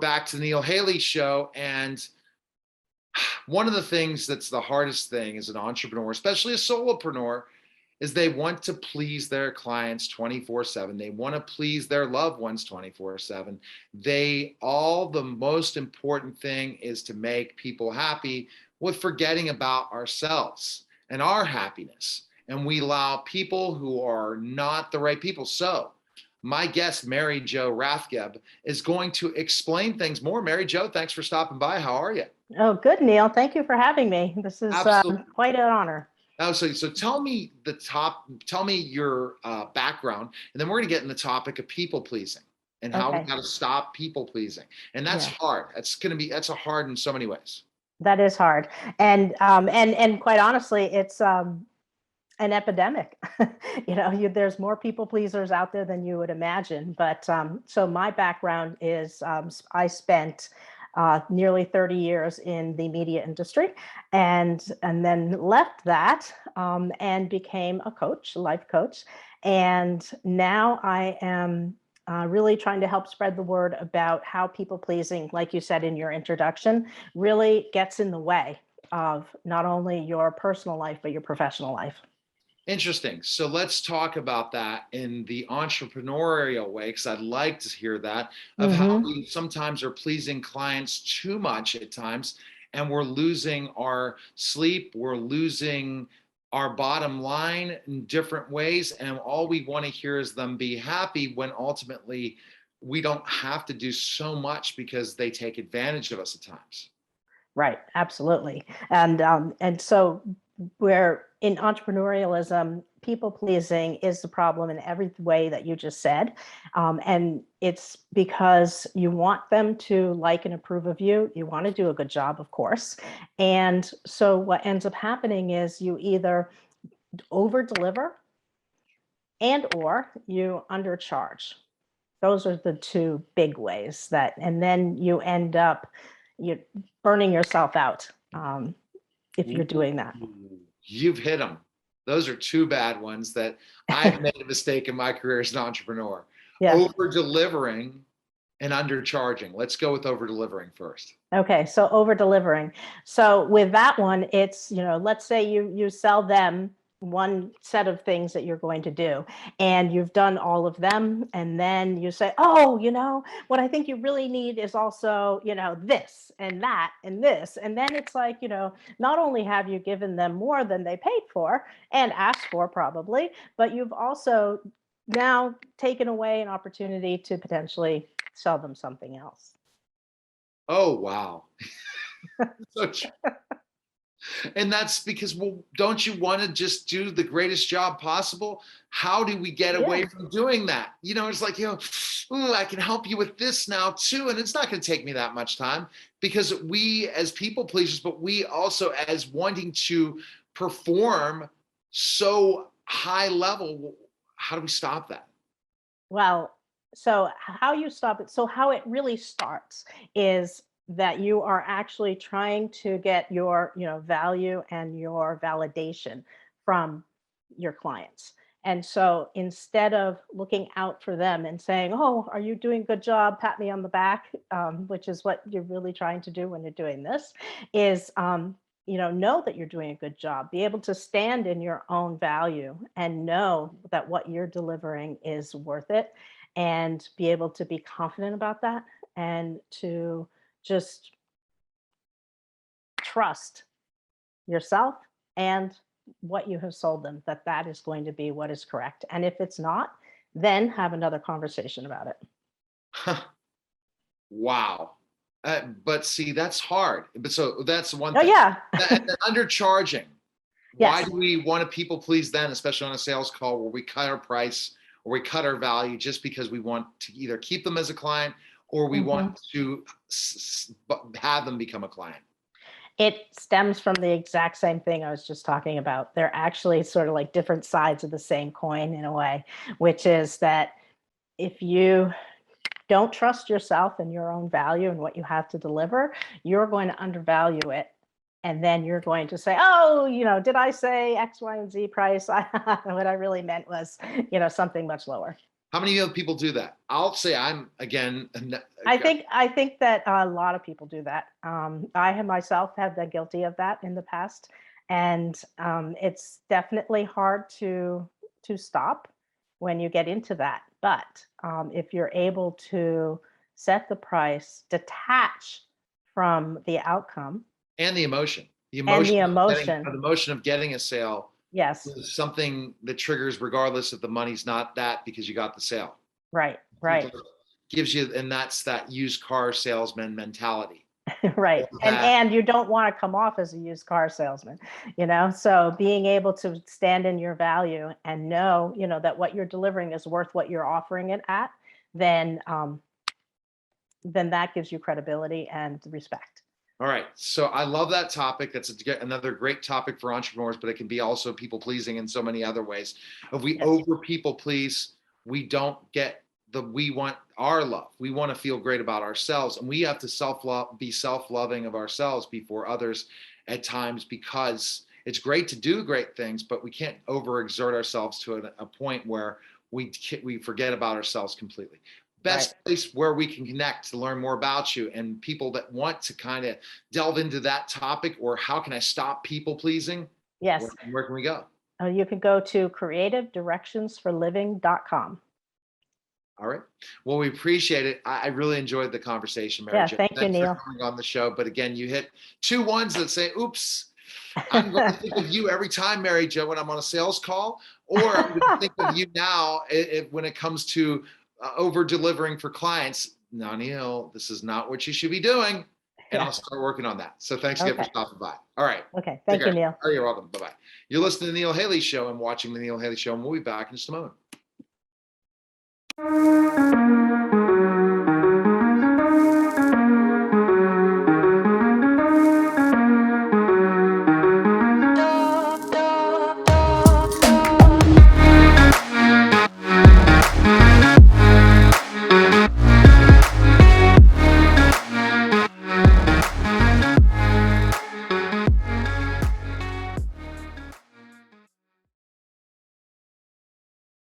back to the Neil Haley show. And one of the things that's the hardest thing as an entrepreneur, especially a solopreneur, is they want to please their clients 24/7. They want to please their loved ones 24/7. The most important thing is to make people happy with forgetting about ourselves and our happiness. And we allow people who are not the right people. So my guest, Mary Jo Rathgeb, is going to explain things more. Mary Jo, thanks for stopping by. How are you? Oh, good, Neil. Thank you for having me. This is quite an honor. Oh, so tell me your background, and then we're going to get in the topic of people pleasing and how we got to stop people pleasing. And that's hard. That's hard in so many ways. That is hard, and quite honestly, it's an epidemic. There's more people pleasers out there than you would imagine. But so my background is I spent nearly 30 years in the media industry, and then left that and became a life coach. And now I am really trying to help spread the word about how people pleasing, like you said in your introduction, really gets in the way of not only your personal life, but your professional life. Interesting. So let's talk about that in the entrepreneurial way, because I'd like to hear that, of how we sometimes are pleasing clients too much at times, and we're losing our sleep, we're losing our bottom line in different ways, and all we want to hear is them be happy, when ultimately we don't have to do so much because they take advantage of us at times. Right. Absolutely. And so where in entrepreneurialism, people pleasing is the problem in every way that you just said. And it's because you want them to like and approve of you. You want to do a good job, of course. And so what ends up happening is you either over deliver or you undercharge. Those are the two big ways and then you end up burning yourself out. If you're doing that. You've hit them. Those are two bad ones that I've made a mistake in my career as an entrepreneur. Yes. Over-delivering and undercharging. Let's go with over-delivering first. Okay, so over-delivering. So with that one, it's, let's say you sell them one set of things that you're going to do, and you've done all of them, and then you say, oh, what I think you really need is also, this and that and this. And then it's like, not only have you given them more than they paid for and asked for probably, but you've also now taken away an opportunity to potentially sell them something else. Oh, wow. So true. And that's because, well, don't you want to just do the greatest job possible? How do we get away from doing that? It's like, I can help you with this now too. And it's not going to take me that much time, because we as people pleasers, but we also as wanting to perform so high level, how do we stop that? Well, so how you stop it, so how it really starts is that you are actually trying to get your value and your validation from your clients. And so instead of looking out for them and saying, oh, are you doing a good job, pat me on the back, which is what you're really trying to do when you're doing this, is know that you're doing a good job, be able to stand in your own value and know that what you're delivering is worth it, and be able to be confident about that, and to just trust yourself and what you have sold them, that is going to be what is correct. And if it's not, then have another conversation about it. Wow. But see, that's hard. But so that's one thing. Oh, yeah. Undercharging. Yes. Why do we want to people please then, especially on a sales call where we cut our price or we cut our value just because we want to either keep them as a client or we want to have them become a client? It stems from the exact same thing I was just talking about. They're actually sort of like different sides of the same coin in a way, which is that if you don't trust yourself and your own value and what you have to deliver, you're going to undervalue it. And then you're going to say, oh, did I say X, Y, and Z price? What I really meant was, something much lower. How many other people do that? I'll say I'm again. I think that a lot of people do that. I have myself have been guilty of that in the past, and it's definitely hard to stop when you get into that. But if you're able to set the price, detach from the outcome And the emotion, and the emotion, the emotion of getting a sale yes, is something that triggers regardless if the money's not that because you got the sale. right, right. Gives you, and that's that used car salesman mentality. Right. And you don't want to come off as a used car salesman, So being able to stand in your value and know, that what you're delivering is worth what you're offering it at, then that gives you credibility and respect. All right. So I love that topic. That's another great topic for entrepreneurs, but it can be also people pleasing in so many other ways. If we Yes. over people please, we don't get we want our love. We want to feel great about ourselves, and we have to be self-loving of ourselves before others at times, because it's great to do great things, but we can't overexert ourselves to a point where we forget about ourselves completely. Best Right. place where we can connect to learn more about you and people that want to kind of delve into that topic, or how can I stop people pleasing? Yes. Where can we go? You can go to creativedirectionsforliving.com. All right. Well, we appreciate it. I really enjoyed the conversation, Mary Yeah. Jo. Thank you, Thanks for Neil. coming on the show. But again, you hit two ones that say, oops, I'm going to think of you every time, Mary Jo, when I'm on a sales call, or I'm going to think of you now when it comes to over delivering for clients. No, Neil, this is not what you should be doing. And Yeah. I'll start working on that. So thanks again for Okay. stopping by. All right. Okay. Take Thank you, care. Neil. Oh, you're welcome. Bye-bye. You're listening to the Neil Haley Show and watching the Neil Haley Show, and we'll be back in just a moment.